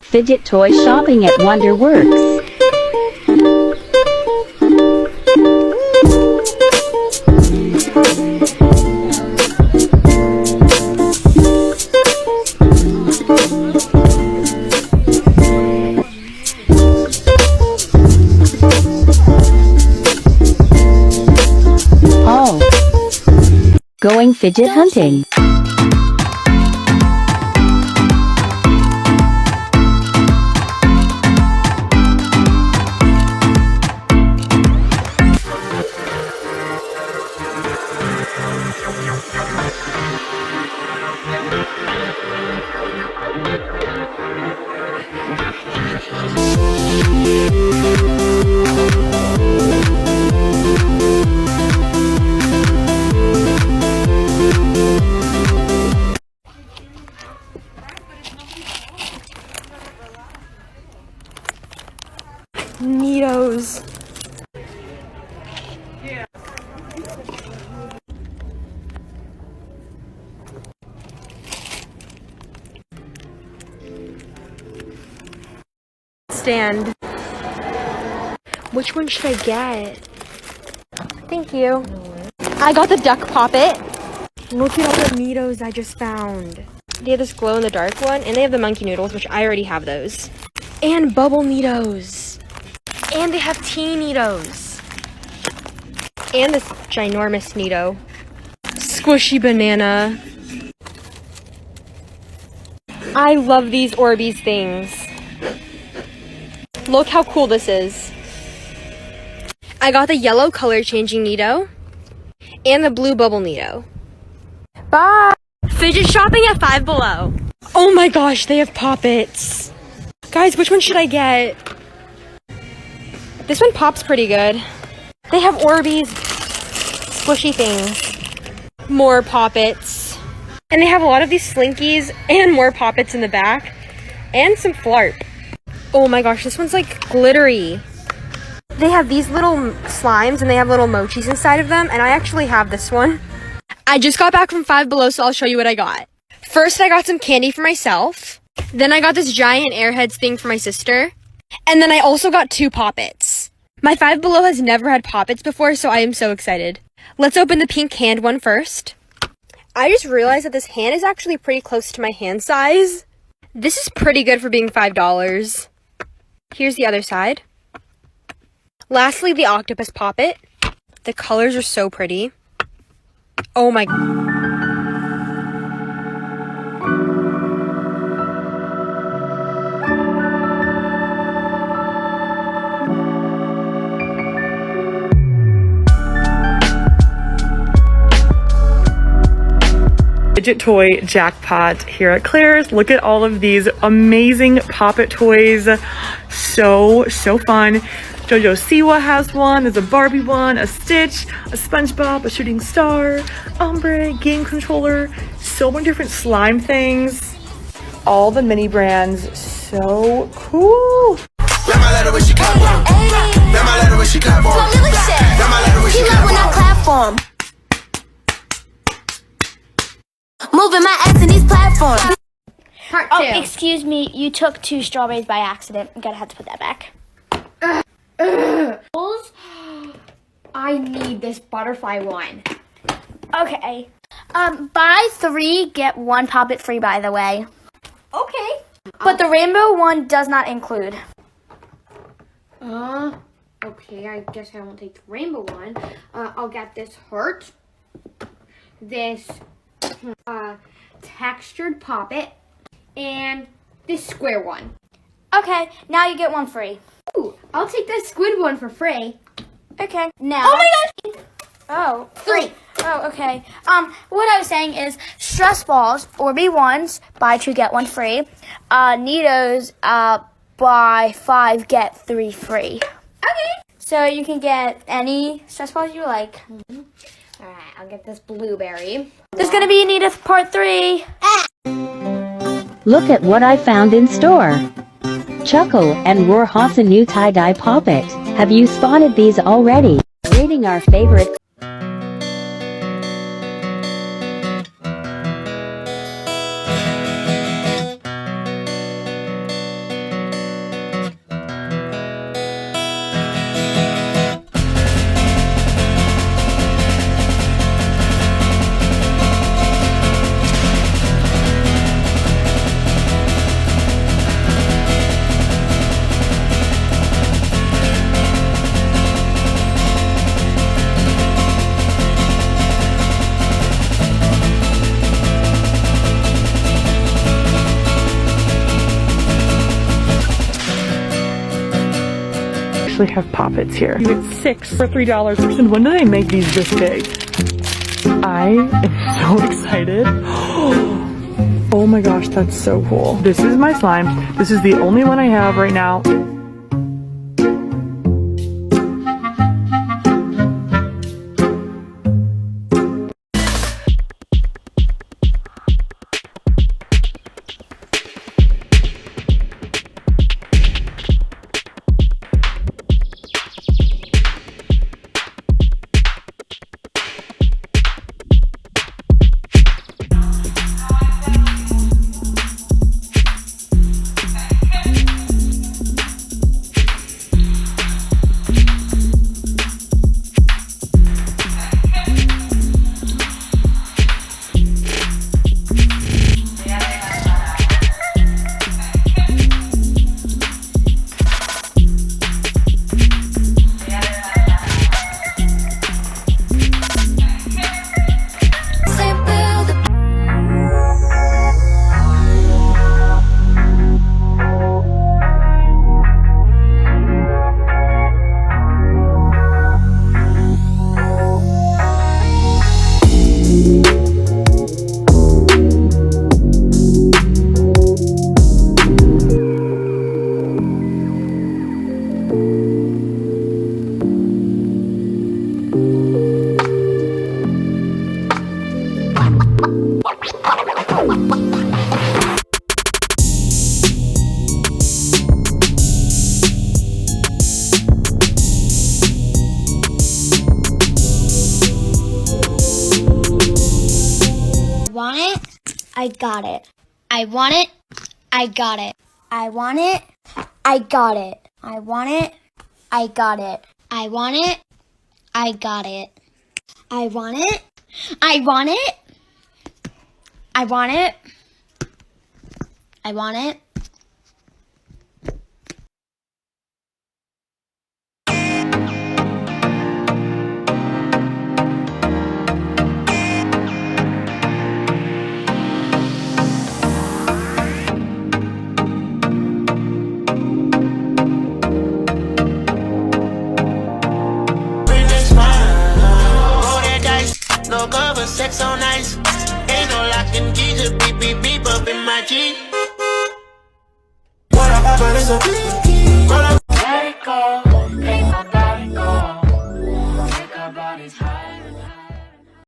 Fidget toy shopping at Wonderworks. Oh, going fidget hunting. Neatos. Stand. Which one should I get? Thank you. I got the duck poppet. Look at all the Neatos I just found. They have this glow in the dark one, and they have the monkey noodles, which I already have those. And bubble Neatos. And they have tea Neatos. And this ginormous Neato. Squishy banana. I love these Orbeez things. Look how cool this is. I got the yellow color changing Neato and the blue bubble Neato. Bye! Fidget shopping at Five Below. Oh my gosh, they have poppets. Guys, which one should I get? This one pops pretty good. They have Orbeez squishy things. More poppets. And they have a lot of these Slinkies and more poppets in the back. And some Flarp. Oh my gosh, this one's like glittery. They have these little slimes and they have little mochis inside of them. And I actually have this one. I just got back from Five Below, so I'll show you what I got. First, I got some candy for myself. Then I got this giant Airheads thing for my sister. And then I also got 2 poppets. My Five Below has never had poppets before, so I am so excited. Let's open the pink hand one first. I just realized that this hand is actually pretty close to my hand size. This is pretty good for being $5. Here's the other side. Lastly, the octopus poppet. The colors are so pretty. Oh my... Fidget toy jackpot here at Claire's. Look at all of these amazing poppet toys. So fun. Jojo Siwa has one, there's a Barbie one, a Stitch, a SpongeBob, a shooting star, ombre, game controller, so many different slime things. All the mini brands, so cool. Moving my ass in these platforms. Part 2. Oh, excuse me, you took 2 strawberries by accident. I'm gonna have to put that back. I need this butterfly one. Okay. Buy 3, get 1 poppet free, by the way. Okay. But the rainbow one does not include. Okay, I guess I won't take the rainbow one. I'll get this heart. This textured poppet. And this square one. Okay, now you get 1 free. Ooh, I'll take the squid one for free. Okay, now. Oh my gosh! Oh, 3. Oh, okay. What I was saying is stress balls, Orbeez ones, buy 2, get 1 free. Neatos, buy 5, get 3 free. Okay. So you can get any stress balls you like. Mm-hmm. All right, I'll get this blueberry. There's gonna be a Neatos part 3. Look at what I found in store. Chuckle and Roar haunts a new tie-dye poppet. Have you spotted these already? Rating our favorite. actually have poppets here. You get 6 for $3. And when do they make these this big? I am so excited. Oh my gosh, that's so cool. This is my slime. This is the only one I have right now. Want it? I got it. I want it? I got it. I want it? I got it. I want it? I got it. I want it? I got it. I want it? I want it? I want it? I want it? No cover, sex on ice. Ain't no locking keys, just beep, beep, beep up in my Jeep. What I pop, it's a